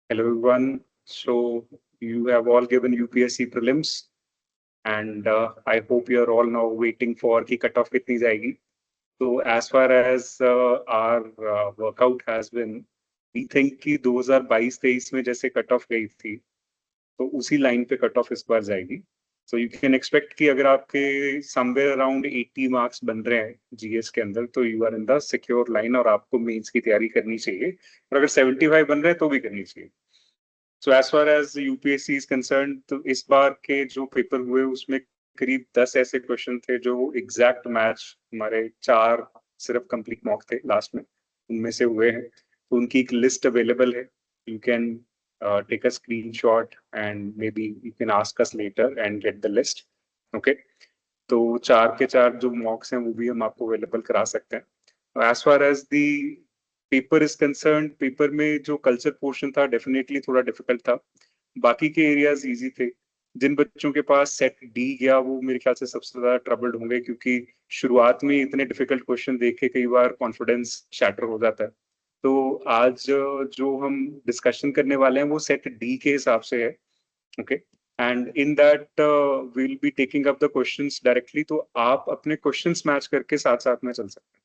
Hello everyone. So you have all given UPSC prelims, and I hope you are all now waiting for कि cutoff कितनी जाएगी. So as far as our workout has been, we think कि 2022-23 में जैसे cutoff गई थी, तो उसी लाइन पे cutoff इस बार जाएगी. So you can expect कि अगर आपके somewhere around 80 marks बन रहे हैं GS के अंदर, तो you are in the secure line और आपको मेंस की तैयारी करनी चाहिए. और अगर 75 बन रहे हैं तो भी करनी चाहिए. So as far as UPSC is concern, तो इस बार के जो पेपर हुए उसमें करीब 10 ऐसे क्वेश्चन थे जो एग्जैक्ट मैच हमारे 4 सिर्फ कंप्लीट मॉक थे लास्ट में, उनमें से हुए हैं. तो उनकी एक लिस्ट अवेलेबल है. You can take a screenshot and may be you can ask us later and get the list. Okay, तो 4 के 4 जो मॉक्स हैं वो भी हम आपको अवेलेबल करा सकते हैं. As far as the paper is concern, paper में जो कल्चर पोर्शन था डेफिनेटली थोड़ा डिफिकल्ट था. बाकी के एरियाज इजी थे. जिन बच्चों के पास सेट डी गया वो मेरे ख्याल से सबसे ज्यादा ट्रबल्ड होंगे, क्योंकि शुरुआत में इतने डिफिकल्ट क्वेश्चन देख के कई बार कॉन्फिडेंस शैटर हो जाता है. तो आज जो हम डिस्कशन करने वाले हैं वो सेट डी के हिसाब से है. Okay, and in that will be taking up the questions directly. तो आप अपने क्वेश्चंस मैच करके साथ साथ में चल सकते हैं.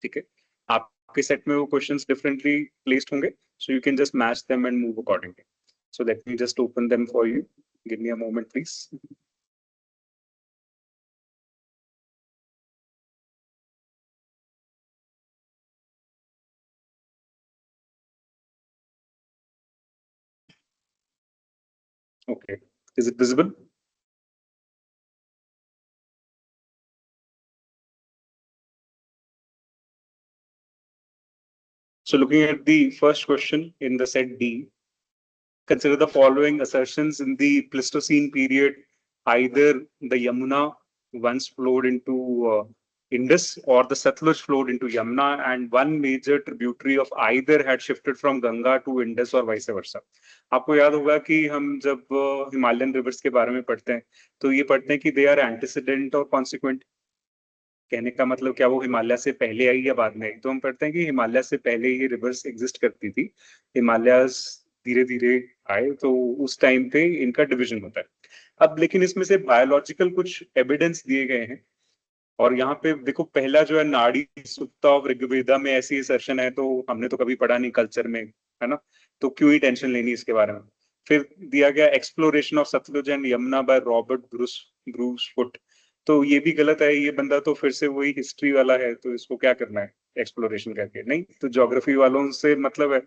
ठीक है, आपके सेट में वो क्वेश्चंस डिफरेंटली प्लेस्ड होंगे, so you can just match them and move accordingly. So let me just open them for you. Give me a moment please. Okay, is it visible? So looking at the first question in the set D, consider the following assertions. In the Pleistocene period, either the Yamuna once flowed into Indus or the Satluj flowed into Yamuna, and one major tributary of either had shifted from Ganga to Indus or vice versa. आपको याद होगा कि हम जब Himalayan reverse के बारे में पढ़ते हैं तो ये पढ़ते हैं कि दे आर एंटीसीडेंट और कॉन्सिक्वेंट. कहने का मतलब क्या वो हिमालय से पहले आई या बाद में आई? तो हम पढ़ते हैं कि हिमालय से पहले ये रिवर्स एग्जिस्ट करती थी. हिमालय धीरे धीरे आए तो उस टाइम पे इनका डिवीजन होता है. अब लेकिन इसमें से बायोलॉजिकल कुछ एविडेंस दिए गए हैं. और यहाँ पे देखो, पहला जो है नाड़ी सुक्ता ऑफ ऋग्वेदा में ऐसी असर्शन है, तो हमने तो कभी पढ़ा नहीं कल्चर में, है ना, तो क्यों ही टेंशन लेनी इसके बारे में. फिर दिया गया exploration of Sutlej and Yamuna by Robert Bruce Foote. तो ये भी गलत है. ये बंदा तो फिर से वही हिस्ट्री वाला है, तो इसको क्या करना है एक्सप्लोरेशन करके? नहीं, तो ज्योग्राफी वालों से मतलब है.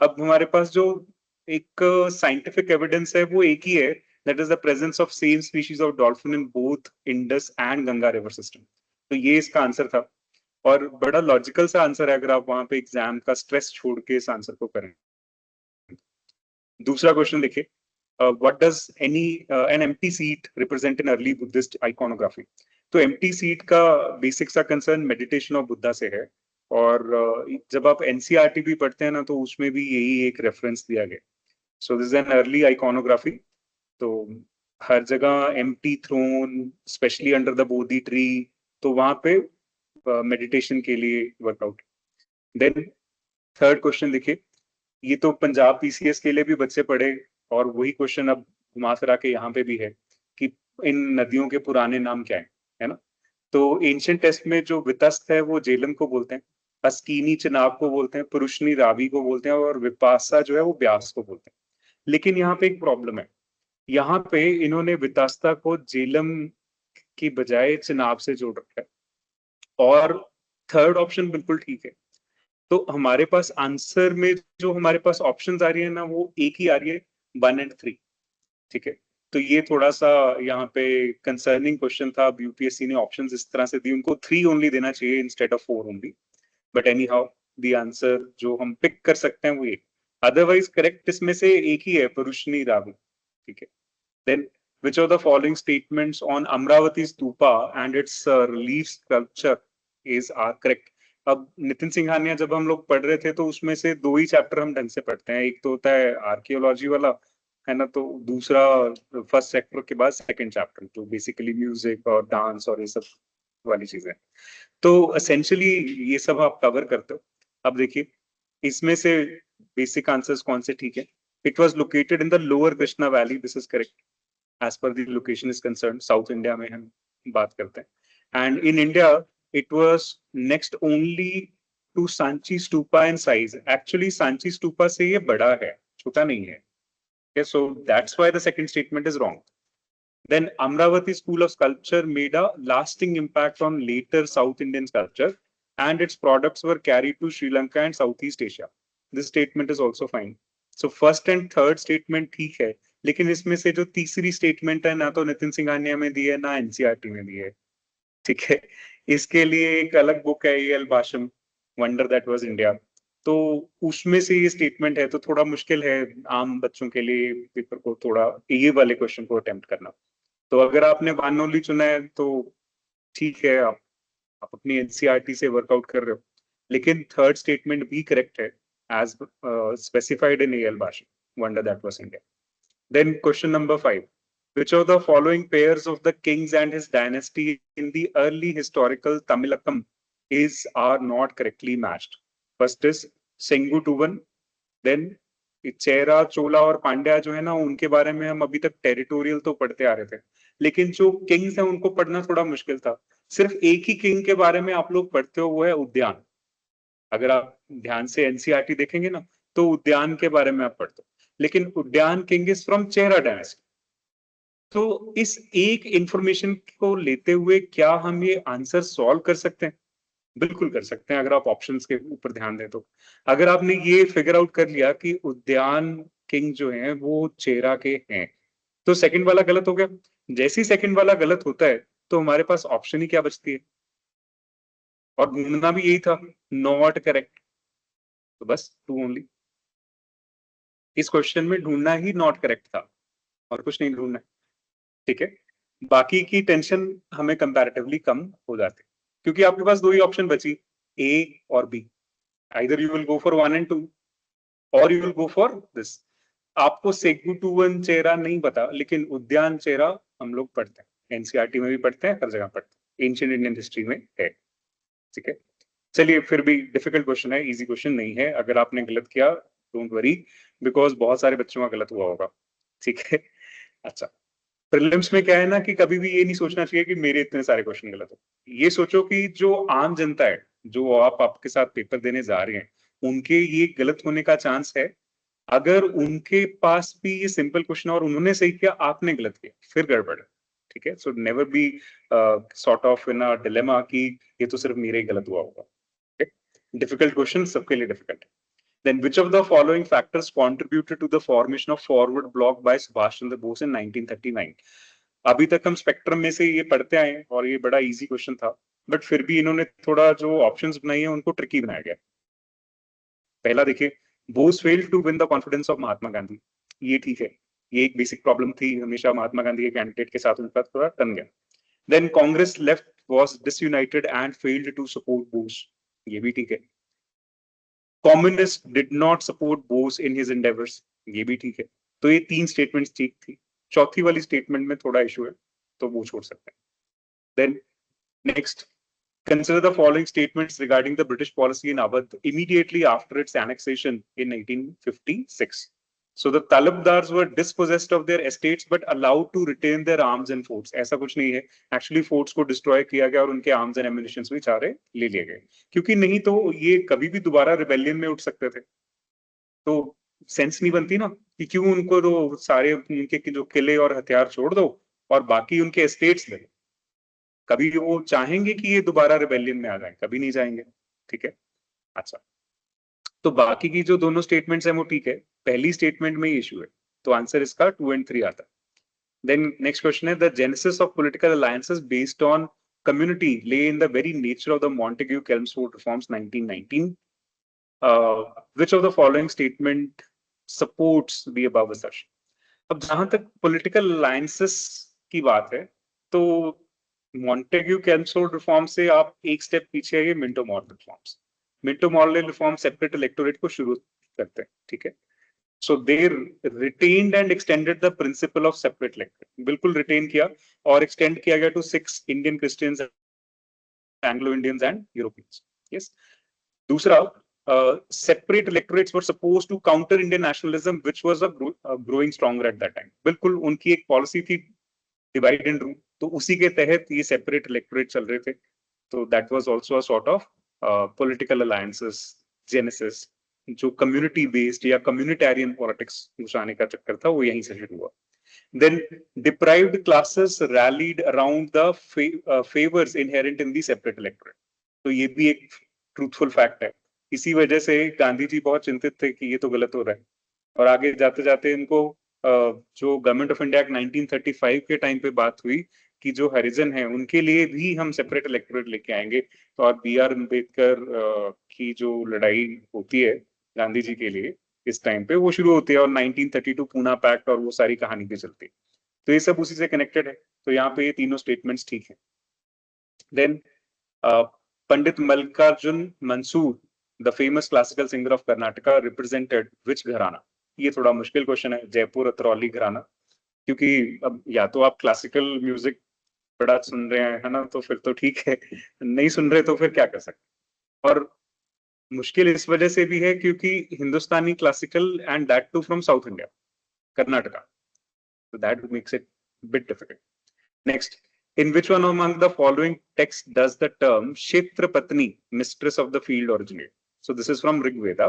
अब हमारे पास जो एक साइंटिफिक एविडेंस है वो एक ही है, that is the presence of same species of dolphin in both Indus and Ganga river system. तो ये इसका आंसर था. और बड़ा लॉजिकल सा आंसर है अगर आप वहां पे एग्जाम का स्ट्रेस छोड़ के इस आंसर को करें. दूसरा क्वेश्चन देखिए, what does an empty seat represent in early Buddhist iconography. तो एम्प्टी सीट का बेसिक सा कंसर्न मेडिटेशन ऑफ बुद्धा से है. और जब आप एनसीईआरटी भी पढ़ते हैं ना, तो उसमें भी यही एक रेफरेंस दिया गया. So this is an early iconography. तो हर जगह empty throne, specially under the Bodhi tree, तो वहां पे मेडिटेशन के लिए वर्कआउट. देन थर्ड क्वेश्चन देखिए, ये तो पंजाब पीसीएस के लिए भी बच्चे पढ़े, और वही क्वेश्चन अब घुमा फिरा के यहाँ पे भी है कि इन नदियों के पुराने नाम क्या है ना. तो एंशियंट टेस्ट में जो वितस्त है वो जेलम को बोलते हैं, अस्कीनी चिनाब को बोलते हैं, पुरुषनी रावी को बोलते हैं, और विपासा जो है वो ब्यास को बोलते हैं. लेकिन यहाँ पे एक प्रॉब्लम है. यहाँ पे इन्होंने वितास्ता को जेलम की बजाय चिनाब से जोड़ रखा है. और थर्ड ऑप्शन बिल्कुल ठीक है. तो हमारे पास आंसर में जो हमारे पास ऑप्शंस आ रही है ना, वो एक ही आ रही है, 1 और 3. ठीक है, तो ये थोड़ा सा यहाँ पे कंसर्निंग क्वेश्चन था. यूपीएससी ने ऑप्शंस इस तरह से दी, उनको 3 ओनली देना चाहिए instead of 4 only. But any how, the answer जो हम पिक कर सकते हैं वो ये. अदरवाइज करेक्ट इसमें से एक ही है, पुरुषनी रावी. ठीक है. Then which of the following statements on Amravati Stupa and its relief sculpture is are correct. अब नितिन सिंघानिया जब हम लोग पढ़ रहे थे तो उसमें से 2 ही चैप्टर हम ढंग से पढ़ते हैं. एक तो होता है आर्कियोलॉजी वाला, है ना, तो दूसरा फर्स्ट सेक्टर के बाद सेकंड चैप्टर, तो बेसिकली म्यूजिक और डांस और ये सब वाली चीजें. तो एसेंशियली ये सब आप कवर करते हो. अब देखिए, इसमें से बेसिक आंसर्स कौन से ठीक है. It was located in the lower Krishna valley, this is correct as per the location is concern. South India में हम बात करते हैं. And in India it was next only to Sanchi stupa in size. Actually Sanchi stupa से ये बड़ा है, छोटा नहीं है. Okay, so that's why the second statement is wrong. Then Amravati School of Sculpture made a lasting impact on later South Indian sculpture, and its products were carried to Sri Lanka and Southeast Asia. This statement is also fine. So first and third statement ठीक है, लेकिन इसमें से जो तीसरी statement है ना तो नितिन सिंघानिया में दी है ना एनसीईआरटी में दी है. ठीक है, इसके लिए एक अलग बुक है L Basham, wonder that was India. तो उसमें से ये स्टेटमेंट है, तो थोड़ा मुश्किल है आम बच्चों के लिए पेपर को थोड़ा ये वाले क्वेश्चन को अटेम्प्ट करना. तो अगर आपने वानोली चुना है तो ठीक है, आप अपनी एनसीईआरटी से वर्कआउट कर रहे हो, लेकिन थर्ड स्टेटमेंट भी करेक्ट है as specified in L Basham, wonder that was India. Then question number 5. Which of the following pairs of the kings and his dynasty in the early historical Tamilakam are not correctly matched? First is Sengutuvan, then चेरा, चोला और पांड्या जो है ना, उनके बारे में हम अभी तक टेरिटोरियल तो पढ़ते आ रहे थे, लेकिन जो किंग्स हैं उनको पढ़ना थोड़ा मुश्किल था. सिर्फ एक ही किंग के बारे में आप लोग पढ़ते हो, वो है उद्यान. अगर आप ध्यान से एनसीईआरटी देखेंगे ना तो उद्यान के बारे में आप पढ़ते हो, लेकिन उद्यान king is from Chera dynasty. तो इस एक इंफॉर्मेशन को लेते हुए क्या हम ये आंसर सॉल्व कर सकते हैं? बिल्कुल कर सकते हैं, अगर आप ऑप्शंस के ऊपर ध्यान दें तो. अगर आपने ये फिगर आउट कर लिया कि उद्यान किंग जो हैं वो चेरा के हैं, तो सेकंड वाला गलत हो गया. जैसे ही सेकंड वाला गलत होता है तो हमारे पास ऑप्शन ही क्या बचती है, और ढूंढना भी यही था, नॉट करेक्ट. तो बस 2 ओनली. इस क्वेश्चन में ढूंढना ही नॉट करेक्ट था और कुछ नहीं ढूंढना. ठीक है, बाकी की टेंशन हमें कंपैरेटिवली कम हो जाती है, क्योंकि आपके पास 2 ही ऑप्शन बची, ए और B. Either you will go for 1 and 2 और you will go for this. आपको सेगुटुवन चेरा नहीं पता, लेकिन उद्यान चेरा हम लोग पढ़ते हैं, एनसीईआरटी में भी पढ़ते हैं, हर जगह पढ़ते हैं, एंशिएंट इंडियन हिस्ट्री में है. ठीक है, चलिए फिर भी डिफिकल्ट क्वेश्चन है, इजी क्वेश्चन नहीं है. अगर आपने गलत किया डोंट वरी, बिकॉज बहुत सारे बच्चों का गलत हुआ होगा. ठीक है, अच्छा. प्रीलिम्स में क्या है ना कि कभी भी ये नहीं सोचना चाहिए कि मेरे इतने सारे क्वेश्चन गलत हो. ये सोचो कि जो आम जनता है, जो आपके साथ पेपर देने जा रहे हैं, उनके ये गलत होने का चांस है. अगर उनके पास भी ये सिंपल क्वेश्चन और उन्होंने सही किया, आपने गलत किया, फिर गड़बड़ है. ठीक है, so never be sort of in a dilemma कि ये तो सिर्फ मेरे ही गलत हुआ होगा. डिफिकल्ट क्वेश्चन सबके लिए डिफिकल्ट है. Then which of the following factors contributed to the formation of forward bloc by Subhash Chandra Bose in 1939? अभी तक हम स्पेक्ट्रम में से ये पढ़ते आए हैं और ये बड़ा इजी क्वेश्चन था, बट फिर भी इन्होंने थोड़ा जो ऑप्शंस बनाई है उनको ट्रिकी बनाया गया. पहला देखिए, Bose failed to win the confidence of Mahatma Gandhi. ये ठीक है, ये एक बेसिक प्रॉब्लम थी, हमेशा महात्मा गांधी के कैंडिडेट के साथ उनका थोड़ा टन गया. Then Congress left was disunited and failed to support Bose. ये भी ठीक है. Communist did not support Bose in his endeavours. ये भी ठीक है. तो ये 3 स्टेटमेंट्स ठीक थी. चौथी वाली स्टेटमेंट में थोड़ा इशू है, तो वो छोड़ सकते हैं. Then next, consider the following statements regarding the British policy in Awadh immediately after its annexation in 1856. So the Talabdars were dispossessed of their estates but allowed to retain their arms and forts. ऐसा कुछ नहीं है, actually forts को destroy किया गया और उनके arms and ammunitions भी सारे ले लिए गए, क्योंकि नहीं तो ये कभी भी दोबारा रिबेलियन में उठ सकते थे. तो सेंस नहीं बनती ना कि क्यों उनको तो सारे उनके जो किले और हथियार छोड़ दो और बाकी उनके एस्टेट्स ले. कभी वो चाहेंगे कि ये दोबारा रिबेलियन में आ जाए? कभी नहीं जाएंगे. ठीक है, अच्छा. तो बाकी की जो दोनों स्टेटमेंट्स हैं वो ठीक है, पहली स्टेटमेंट में ही इशू है, तो आंसर इसका 2 and 3 आता है. देन नेक्स्ट क्वेश्चन है, the genesis of political alliances based on community lay in the very nature of the Montagu-Chelmsford reforms 1919. Which of the following statement supports the above assertion? अब जहां तक political alliances की बात है, तो Montagu कैल्मसफोर्ड reform से आप एक स्टेप पीछे आइए, Minto Morley reforms. Minto Morley reform separate electorate को शुरू करते हैं. ठीक है, so they retained and extended the principle of separate electorate. बिल्कुल रिटेन किया और एक्सटेंड किया गया to 6 Indian Christians, Anglo Indians and Europeans. Yes. दूसरा, separate electorates were supposed to counter Indian nationalism, which was growing stronger at that time. बिल्कुल उनकी एक policy थी डिवाइड एंड रूल, तो उसी के तहत ये सेपरेट इलेक्टोरेट चल रहे थे. तो that was also a sort of political alliances genesis, जो कम्युनिटी बेस्ड या कम्युनिटेरियन पॉलिटिक्स घुसाने का चक्कर था, वो यहीं से शुरू हुआ. Then deprived classes rallied around the favors inherent in the separate electorate. तो ये भी एक ट्रूथफुल फैक्ट है. इसी वजह से गांधी जी बहुत चिंतित थे कि ये तो गलत हो रहा है, और आगे जाते जाते इनको जो गवर्नमेंट ऑफ इंडिया 1935 के टाइम पे बात हुई कि जो हरिजन है उनके लिए भी हम सेपरेट इलेक्टोरेट लेके आएंगे. तो और बी आर अम्बेडकर की जो लड़ाई होती है गांधी जी के लिए इस टाइम पे, वो शुरू होती है, और 1932 पूना पैक्ट और वो सारी कहानी भी चलती है. तो ये सब उसी से कनेक्टेड है. तो यहाँ पे ये तीनों स्टेटमेंट्स ठीक है. Then Pandit Mallikarjun Mansur, the famous classical singer of Karnataka, represented which gharana. ये थोड़ा मुश्किल क्वेश्चन है, जयपुर अतरौली घराना, क्योंकि अब या तो आप क्लासिकल म्यूजिक बड़ा सुन रहे हैं, है ना, तो फिर तो ठीक है, नहीं सुन रहे तो फिर क्या कर सकते. और मुश्किल इस वजह से भी है क्योंकि Hindustani classical and that too from south India, Karnataka, so that makes it a bit difficult. Next, in which one among the following texts does the term Kshetra Patni, mistress of the field, originate? So this is from Rig Veda.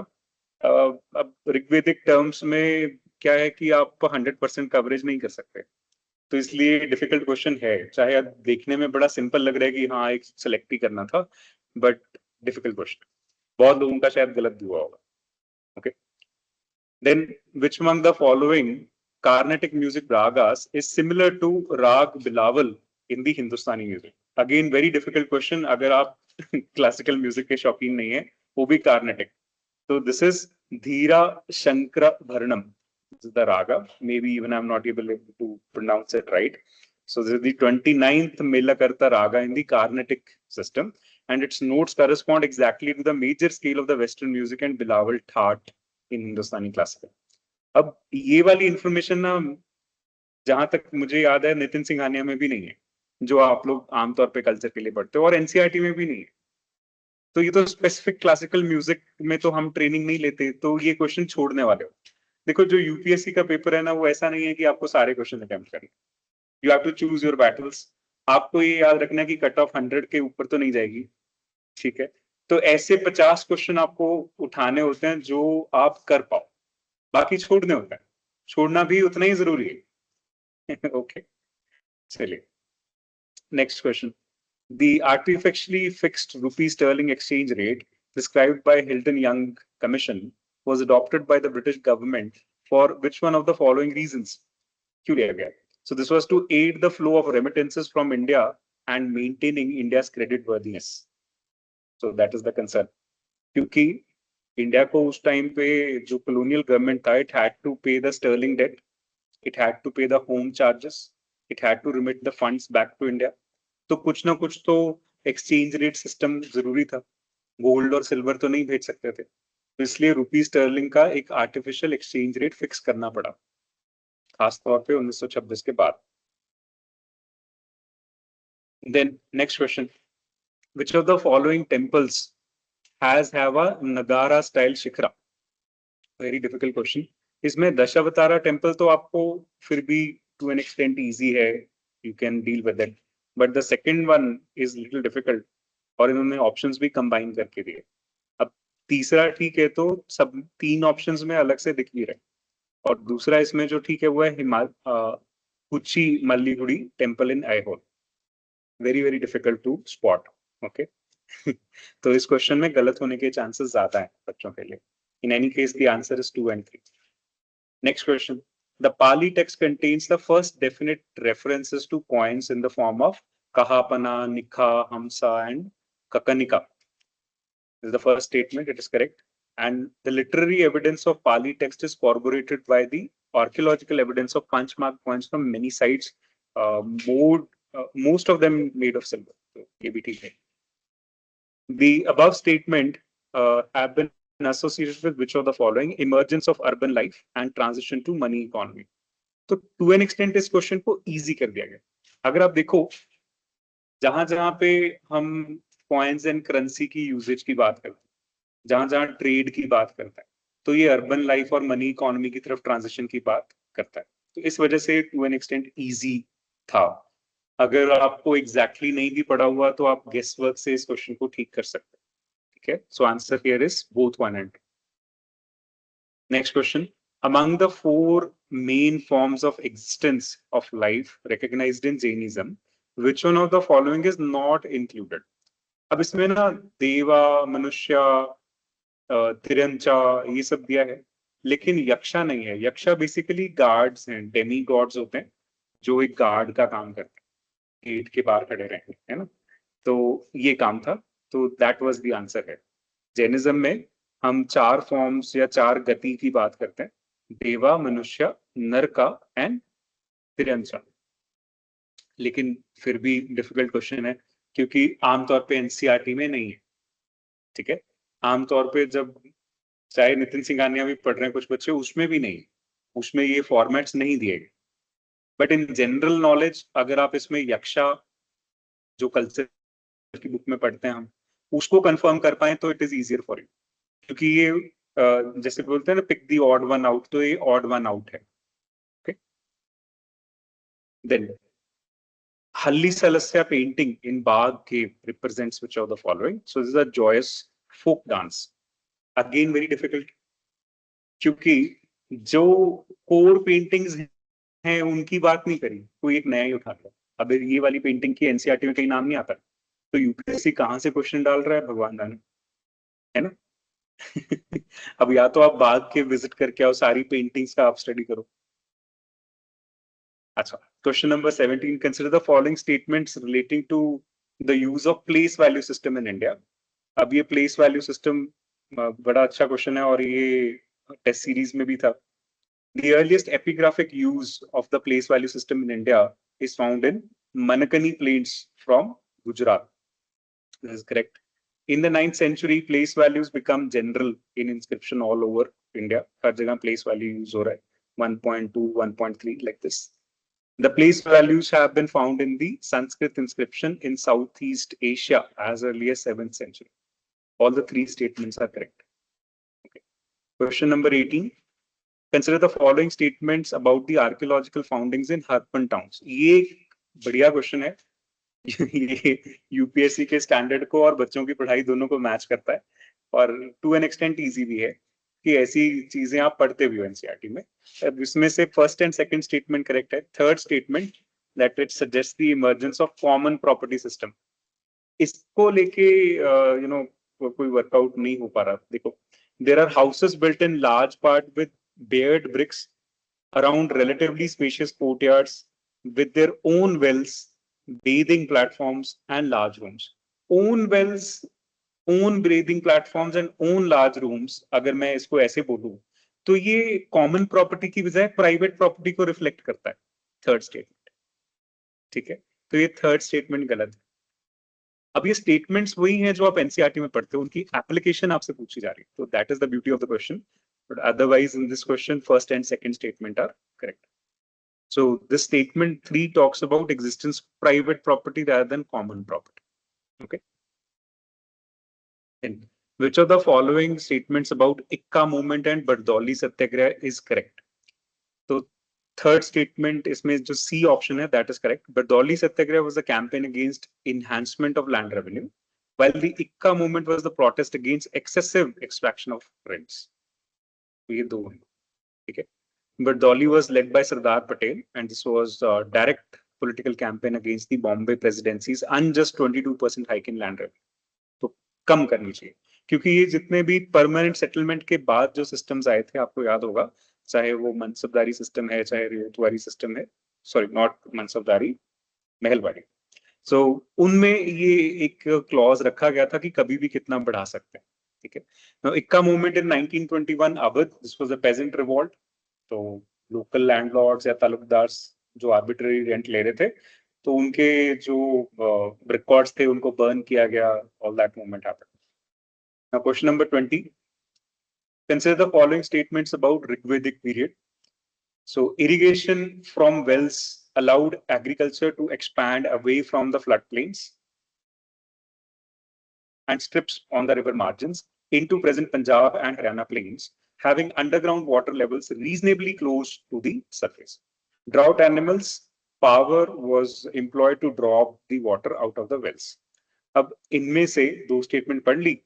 अब ऋग्वेदिक terms में क्या है कि आप 100% coverage नहीं कर सकते, तो इसलिए डिफिकल्ट क्वेश्चन है. चाहे आप देखने में बड़ा सिंपल लग रहा है कि हाँ एक सेलेक्ट ही करना था, बट डिफिकल्ट क्वेश्चन, बहुत लोगों का शायद गलत भी हुआ होगा. Okay, then which among the following Carnatic music ragas is similar to Rag Bilawal in the Hindustani music? Again, very difficult question. अगर आप classical music के शौकीन नहीं है, वो भी Carnatic. So this is Dhira Shankara Bharanam. This is the raga. Maybe even I'm not able to pronounce it right. So this is the 29th Melakarta raga in the Carnatic system, and its notes correspond exactly to the major scale of the Western music and Bilawal ठाट in Hindustani classical. अब ये वाली information ना, जहां तक मुझे याद है, नितिन सिंघानिया में भी नहीं है, जो आप लोग आमतौर पे कल्चर के लिए पढ़ते हो, और एनसीईआरटी में भी नहीं है. तो ये तो स्पेसिफिक क्लासिकल म्यूजिक में तो हम ट्रेनिंग नहीं लेते, तो ये क्वेश्चन छोड़ने वाले हो. देखो, जो यूपीएससी का पेपर है ना, वो ऐसा नहीं है कि आपको सारे क्वेश्चन अटेम्प्ट करने. You have to choose your battles. आपको ये याद रखना है कि कट ऑफ 100 के ऊपर तो नहीं जाएगी, ठीक है. तो ऐसे 50 क्वेश्चन आपको उठाने होते हैं जो आप कर पाओ, बाकी छोड़ने होता है. छोड़ना भी उतना ही जरूरी है. ओके, चलिए next question. The artificially fixed rupee sterling exchange rate prescribed by Hilton Young Commission was adopted by the British government for which one of the following reasons? क्यों लिया गया? So this was to aid the flow of remittances from India and maintaining India's credit worthiness. So that is the concern. क्योंकि India को उस time पे जो colonial government था, it had to pay the sterling debt, it had to pay the home charges, it had to remit the funds back to India. तो कुछ ना कुछ तो एक्सचेंज रेट सिस्टम जरूरी था, गोल्ड और सिल्वर तो नहीं भेज सकते थे, तो इसलिए रुपी स्टर्लिंग का एक आर्टिफिशियल एक्सचेंज रेट फिक्स करना पड़ा, खासतौर पे 1926 के बाद. Then next question. Which of the following temples has have a nagara style shikhara? Very difficult question. इसमें दशावतारा टेंपल तो आपको फिर भी टू एन एक्सटेंट इजी है, you can deal with it, but the second one is little difficult, और इन्होंने options भी combine करके दिए. अब तीसरा ठीक है, तो सब 3 ऑप्शंस में अलग से दिख भी रहे, और दूसरा इसमें जो ठीक है वो है Kuchi Malligudi temple in Aihole. Very very difficult to spot. Okay, तो इस क्वेश्चन में गलत होने के चांसेस ज्यादा हैं बच्चों के लिए. In any case the answer is 2 and 3. Next question. The Pali text contains the first definite references to coins in the form of Kahapana, Nikha, Hamsa, and Kakanika. This is the first statement. It is correct. And the literary evidence of Pali text is corroborated by the archaeological evidence of punch mark coins from many sites, most of them made of silver. So, the above statement have been associated with which of the following? Emergence of urban life and transition to money economy. तो to an extent इस question को easy कर दिया गया. अगर आप देखो, जहां जहां पे हम कॉइन्स एंड करेंसी की यूजेज की बात करते हैं, जहां जहां ट्रेड की बात करता है, तो ये अर्बन लाइफ और मनी इकोनॉमी की तरफ ट्रांजिशन की बात करता है। तो इस वजह से टू एन एक्सटेंट इजी था। अगर आपको एग्जैक्टली नहीं भी पढ़ा हुआ तो आप गेस वर्क से इस क्वेश्चन को ठीक कर सकते हैं। ठीक है, so answer here is both 1 and 2. Next question. Among the four main forms of existence of life recognized in Jainism, which one of the following is not included? अब इसमें ना देवा, मनुष्य, तिरंचा ये सब दिया है, लेकिन यक्षा नहीं है। यक्षा बेसिकली गार्ड्स हैं, डेमी गॉड्स होते हैं जो एक गार्ड का काम करते हैं, गेट के बाहर खड़े रहेंगे, है ना। तो ये काम था, तो दैट वाज द आंसर है। जैनिज्म में हम 4 फॉर्म्स या 4 गति की बात करते हैं, देवा, मनुष्य, नरका एंड तिरंचा। लेकिन फिर भी डिफिकल्ट क्वेश्चन है, क्योंकि आमतौर पे एनसीईआरटी में नहीं है। ठीक है, आमतौर पे जब चाहे नितिन सिंघानिया भी पढ़ रहे हैं कुछ बच्चे, उसमें भी नहीं, उसमें ये फॉर्मेट्स नहीं दिए गए। बट इन जनरल नॉलेज अगर आप इसमें यक्षा जो कल्चर की बुक में पढ़ते हैं हम, उसको कंफर्म कर पाए तो it is easier for you. क्योंकि ये जैसे बोलते हैं ना, pick the odd one out, तो ये ऑड वन आउट है। Okay, then Hallisaka painting in Bagh cave represents which of the following? So this is a joyous folk dance. Again very difficult, क्योंकि जो कोर पेंटिंग्स हैं उनकी बात नहीं करी, कोई एक नया ही उठा लिया। अब ये वाली पेंटिंग की एनसीईआरटी में कहीं नाम नहीं आता, तो यूपीएससी कहाँ से क्वेश्चन डाल रहा है भगवान जाने, है ना। अब या तो आप बाग के विजिट करके आओ, सारी पेंटिंग्स का आप स्टडी करो। अच्छा, question number 17, consider the following statements relating to the use of place value system in India. अब ये प्लेस वैल्यू सिस्टम बड़ा अच्छा क्वेश्चन है, और ये टेस्ट सीरीज में भी था। The earliest epigraphic use of the place value system in India is found in Manakani plains from Gujarat. This is correct. In the 9th century, place values become general in inscription all over India. हर जगह place value use हो रहा है, 1.2, 1.3 like this. The place values have been found in the Sanskrit inscription in Southeast Asia as early as 7th century. All the 3 statements are correct. Okay. Question number 18. Consider the following statements about the archaeological foundings in Harpan towns. ये बढ़िया question है। ये UPSC के standard को और बच्चों की पढ़ाई दोनों को मैच करता है, और टू एन एक्सटेंट इजी भी है कि ऐसी चीजें आप पढ़ते भी हो एनसीईआरटी में। अब इसमें से first and second statement correct है। Third statement, that it suggest the emergence of common property system, इसको लेके कोई वर्कआउट नहीं हो पा रहा। देखो, there are houses built in large part with baked bricks around relatively spacious courtyards with their own wells, bathing platforms and large rooms. Own wells, own bathing platforms and own large rooms, अगर मैं इसको ऐसे बोलूं तो ये common property की बजाय private property को रिफ्लेक्ट करता है, थर्ड स्टेटमेंट। ठीक है, तो ये थर्ड स्टेटमेंट गलत है। अब ये स्टेटमेंट्स वही हैं जो आप एनसीईआरटी में पढ़ते हो, उनकी एप्लीकेशन आपसे पूछी जा रही है, तो that is the beauty of the question. But otherwise, in this question, first and second statement are correct. So this statement 3 talks about existence of private property rather than common property. Okay. And which of the following statements about Ikka movement and Bardoli Satyagraha is correct? So third statement इसमें जो C option है, that is correct. Bardoli Satyagraha was a campaign against enhancement of land revenue, while the Ikka movement was the protest against excessive extraction of rents. ये दो हैं, ठीक है। Bardoli was led by Sardar Patel, and this was a direct political campaign against the Bombay presidency's unjust 22% hike in land revenue. तो कम करनी चाहिए, क्योंकि ये जितने भी परमानेंट सेटलमेंट के बाद जो सिस्टम्स आए थे, आपको याद होगा, चाहे वो मनसबदारी सिस्टम है, चाहे रियायतवारी सिस्टम है, सॉरी नॉट मनसबदारी, महलवाड़ी। सो उनमें ये एक क्लॉज रखा गया था कि कभी भी कितना बढ़ा सकते हैं। ठीक है, Now, Eka movement in 1921 Awadh, this was a peasant revolt. तो लोकल लैंडलॉर्ड्स या तालुकदार्स जो आर्बिट्ररी रेंट ले रहे थे, तो उनके जो रिकॉर्ड्स थे उनको बर्न किया गया। All that movement happened. Now question number 20, consider the following statements about Rigvedic period. So irrigation from wells allowed agriculture to expand away from the floodplains and strips on the river margins. into present Punjab and Haryana plains, having underground water levels reasonably close to the surface. Drought animals power was employed to drop the water out of the wells. अब इनमें से दो statement पढ़ ली,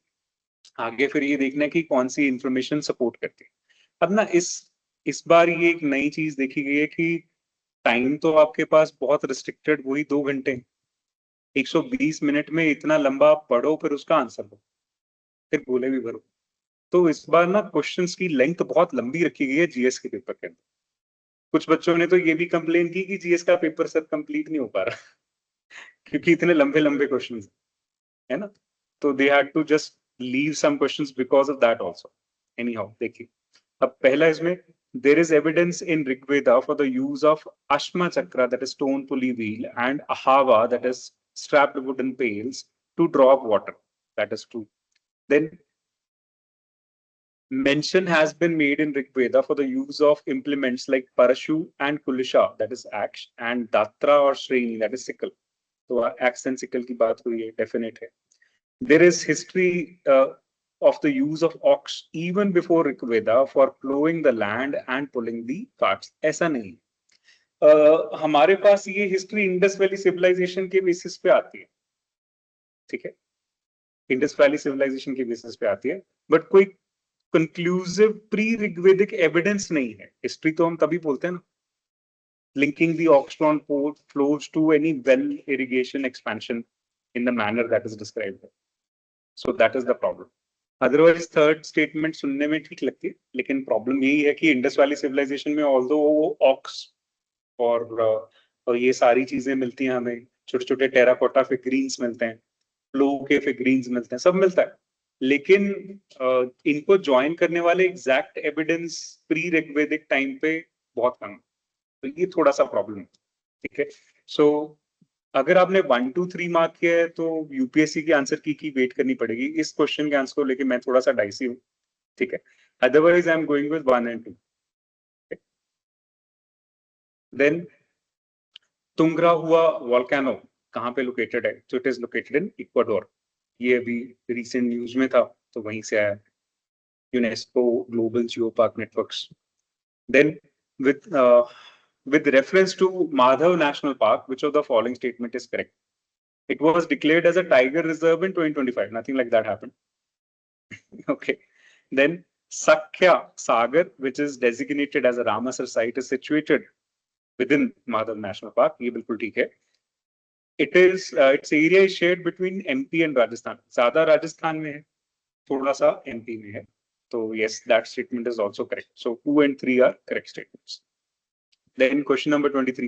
आगे फिर ये देखना है कि कौन सी इंफॉर्मेशन सपोर्ट करती है। अब ना इस बार ये एक नई चीज देखी गई है कि टाइम तो आपके पास बहुत रिस्ट्रिक्टेड, वही 2 घंटे, 120 मिनट में इतना लंबा पढ़ो फिर उसका आंसर दो, फिर बोले भी भरो। तो इस बार ना क्वेश्चंस की लेंथ बहुत लंबी रखी गई है जीएस के पेपर के अंदर। कुछ बच्चों ने तो ये भी कंप्लेन की कि जीएस का पेपर सर कंप्लीट नहीं हो पा रहा क्योंकि इतने लंबे लंबे क्वेश्चंस है ना, तो they had to just leave some questions because of that also. Anyhow देखिए, अब पहला इसमें there is evidence in Rigveda for the use of Ashma Chakra, that is stone pulley wheel, and Ahava, that is strapped wooden pails, to drop water. That is true. Then mention has been made in Rigveda for the use of implements like Parashu and Kulisha, that is axe, and Datra or Shreni, that is sickle. So axe and sickle की बात हुई है, definite है. There is history of the use of ox even before Rigveda for plowing the land and pulling the carts. ऐसा नहीं, हमारे पास ये history Indus valley civilisation के बेसिस पे आती है, ठीक है, इंडस वैली सिविलाइजेशन के बेसिस पे आती है, बट कोई कंक्लूसिव प्री ऋग्वेदिक एविडेंस नहीं है। हिस्ट्री तो हम तभी बोलते हैं ना, linking the Oxford port flows to any well irrigation expansion in the manner that is described. So that is the problem. Otherwise third statement सुनने में ठीक लगती है, लेकिन प्रॉब्लम यही है कि इंडस वैली सिविलाइजेशन में ऑल्दो वो ऑक्स और ये सारी चीजें मिलती हैं हमें, छोटे छोटे टेराकोटा फिगरीन्स मिलते हैं, प्लो के फिगरीन्स मिलते हैं, सब मिलता है, लेकिन इनको ज्वाइन करने वाले एग्जैक्ट एविडेंस प्री ऋग्वेदिक टाइम पे बहुत कम है, तो ये थोड़ा सा प्रॉब्लम है, ठीक है। सो अगर आपने 1 2 3 मार्क किया है तो यूपीएससी के आंसर की वेट करनी पड़ेगी। इस क्वेश्चन के आंसर को लेके मैं थोड़ा सा डाइसी हूँ, ठीक है, otherwise I am going with 1 and 2। Then Tungurahua volcano कहाँ पे लोकेटेड है? तो it is located in Ecuador. ये अभी रिसेंट न्यूज में था तो वहीं से आया, UNESCO global geo park networks. Then with reference to Madhav National Park, which of the following statement is correct? It was declared as a tiger reserve in 2025. Nothing like that happened. Okay. Then Sakhya Sagar, which is designated as a Ramsar site, is situated within Madhav National Park. ये बिल्कुल ठीक है. It is its area is shared between MP and Rajasthan. ज़्यादा राजस्थान में है, थोड़ा सा MP में है. So yes, that statement is also correct. So 2 and 3 are correct statements. Then question number 23.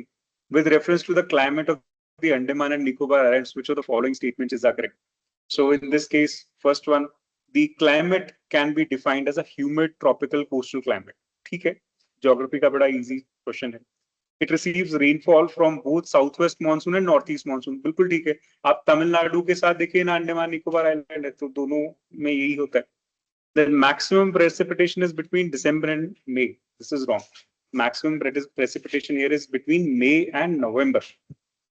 With reference to the climate of the Andaman and Nicobar Islands, which of the following statements is correct? So in this case, first one, the climate can be defined as a humid tropical coastal climate. ठीक है, geography का बड़ा easy question है. It receives rainfall from both southwest monsoon and northeast monsoon. बिल्कुल ठीक है. आप तमिलनाडु के साथ देखिए ना, अंडमान निकोबार आइलैंड है, तो दोनों में यही होता है. Then maximum precipitation is between December and May. This is wrong. Maximum precipitation here is between May and November.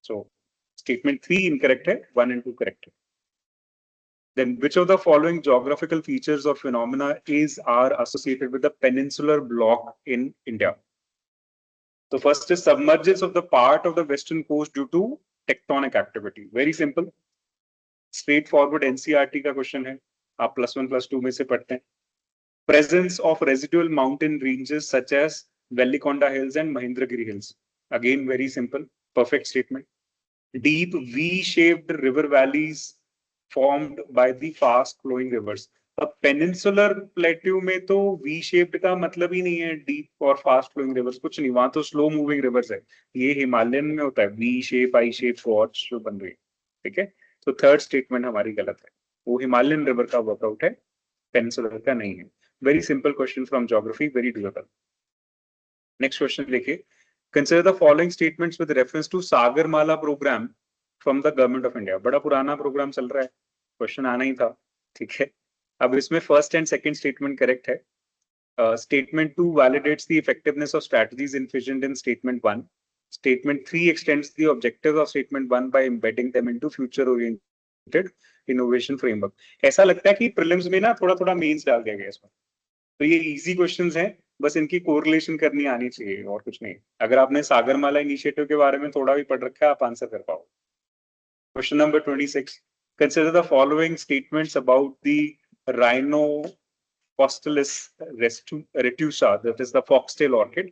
So statement 3 incorrect hai, 1 and 2 correct hai. Then which of the following geographical features or phenomena are associated with the peninsular block in India? So first is submergence of the part of the western coast due to tectonic activity. Very simple, straightforward NCERT का question है, आप +1 +2 में से पढ़ते हैं. Presence of residual mountain ranges such as Velikonda Hills and Mahendragiri Hills. Again, very simple, perfect statement. Deep V-shaped river valleys formed by the fast-flowing rivers. अब peninsular plateau में तो V-shaped का मतलब ही नहीं है deep और fast-flowing rivers, कुछ नहीं, वहां तो slow-moving rivers है. ये हिमालयन में होता है V-shape, I-shape, gorge जो बन रही है, ठीक है. तो थर्ड स्टेटमेंट हमारी गलत है, वो हिमालयन रिवर का वर्कआउट है, पेनिसुलर का नहीं है. Very simple question from geography, very doable. Next question देखिए. Consider the following statements with reference to Sagarmala program from the government of India. बड़ा पुराना प्रोग्राम चल रहा है, क्वेश्चन आना ही था, ठीक है. अब इसमें first and second statement correct है. Statement 2 validates the effectiveness of strategies envisioned in statement 1. Statement 3 extends the objectives of statement 1 by embedding them into future oriented innovation framework. ऐसा लगता है कि प्रीलिम्स में ना थोड़ा थोड़ा मेंस डाल दिया गया इसमें। तो ये इजी क्वेश्चंस हैं, बस इनकी कोरिलेशन करनी आनी चाहिए और कुछ नहीं। अगर आपने सागरमाला इनिशिएटिव के बारे में थोड़ा भी पढ़ रखा है, आप आंसर कर पाओ। Question number 26, consider the following statements about the Rhinopostalis retusa, that is the foxtail orchid.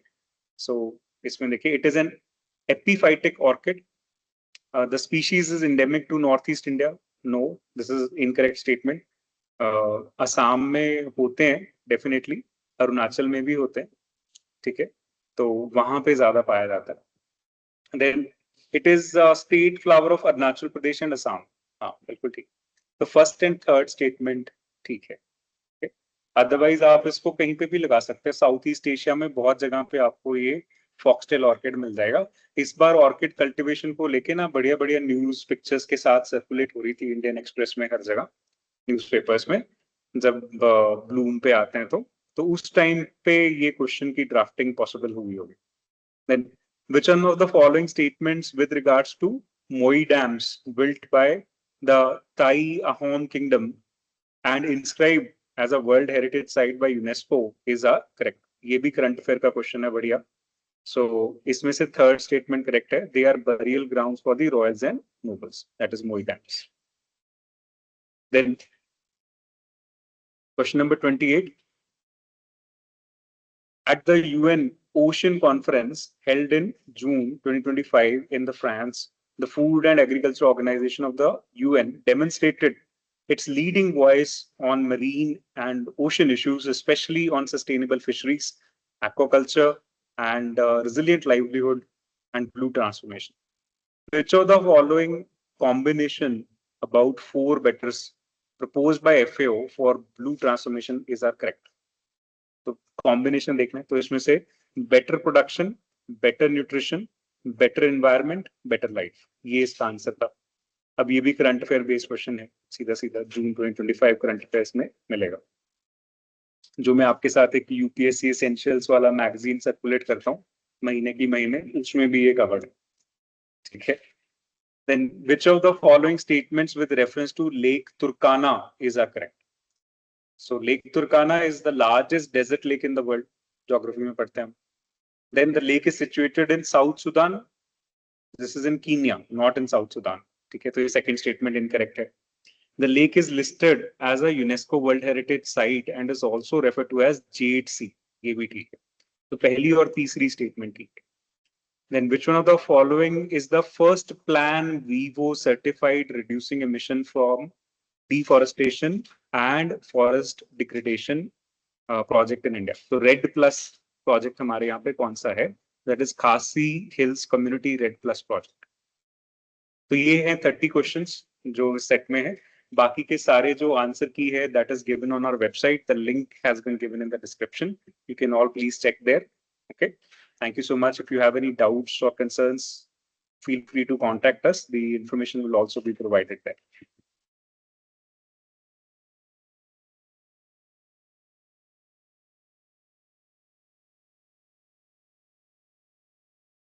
So इसमें देखिए, it is an epiphytic orchid. The species is endemic to northeast India. No, this is incorrect statement. Assam में होते हैं definitely, Arunachal में भी होते हैं, ठीक है, तो वहां पे ज्यादा पाया जाता है। Then it is state flower of Arunachal Pradesh and Assam. हाँ बिल्कुल ठीक। तो फर्स्ट एंड थर्ड स्टेटमेंट ठीक है। अदरवाइज आप इसको कहीं पे भी लगा सकते हैं, साउथ ईस्ट एशिया में बहुत जगह पे आपको ये फॉक्सटेल ऑर्किड मिल जाएगा। इस बार ऑर्किड कल्टीवेशन को लेके ना बढ़िया बढ़िया न्यूज पिक्चर्स के साथ सर्कुलेट हो रही थी इंडियन एक्सप्रेस में, हर जगह न्यूज़पेपर्स में, जब ब्लूम पे आते हैं तो उस टाइम पे ये क्वेश्चन की ड्राफ्टिंग पॉसिबल हुई होगी। Then which one of the following statements with regards to Moi dams built by the Tai Ahom Kingdom and inscribed as a World Heritage Site by UNESCO is a correct? ये भी current affair का question है, बढ़िया। So इसमें से third statement correct है, they are burial grounds for the royals and nobles, that is Moi dams. Then question number 28. At the UN Ocean Conference held in June 2025 in the France, the Food and Agriculture Organization of the UN demonstrated its leading voice on marine and ocean issues, especially on sustainable fisheries, aquaculture, and resilient livelihood and blue transformation. Which of the following combination about four betters proposed by FAO for blue transformation is our correct? तो combination देखना है, तो इसमें से better production, better nutrition, better environment, better life, ये इसका answer था। अब ये भी करंट अफेयर बेस्ड क्वेश्चन है, सीधा सीधा जून 2025 करंट अफेयर्स में मिलेगा, जो मैं आपके साथ एक यूपीएससी एसेंशियल्स वाला मैगजीन सर्कुलेट करता हूँ महीने की महीने, उसमें भी ये कवर्ड है, ठीक है। Then which of the following statements with reference to Lake Turkana is correct? So Lake Turkana is the largest desert lake in the world. Geography में पढ़ते हैं हम. Then the lake is situated in South Sudan. This is in Kenya, not in South Sudan. ठीक है, तो ये second statement incorrect है. The lake is listed as a UNESCO World Heritage Site and is also referred to as Jade Sea. ये भी ठीक है. तो पहली और तीसरी statement ठीक है. Then which one of the following is the first plan Vivo certified reducing emission from deforestation and forest degradation project in India? So Red Plus project हमारे यहाँ पे कौन सा है? That is Khasi Hills Community Red Plus project. तो ये हैं 30 questions जो इस सेट में है। बाकी के सारे जो आंसर की है that is given on our website. The link has been given in the description. You can all please check there. Okay. Thank you so much. If you have any doubts or concerns, feel free to contact us. The information will also be provided there.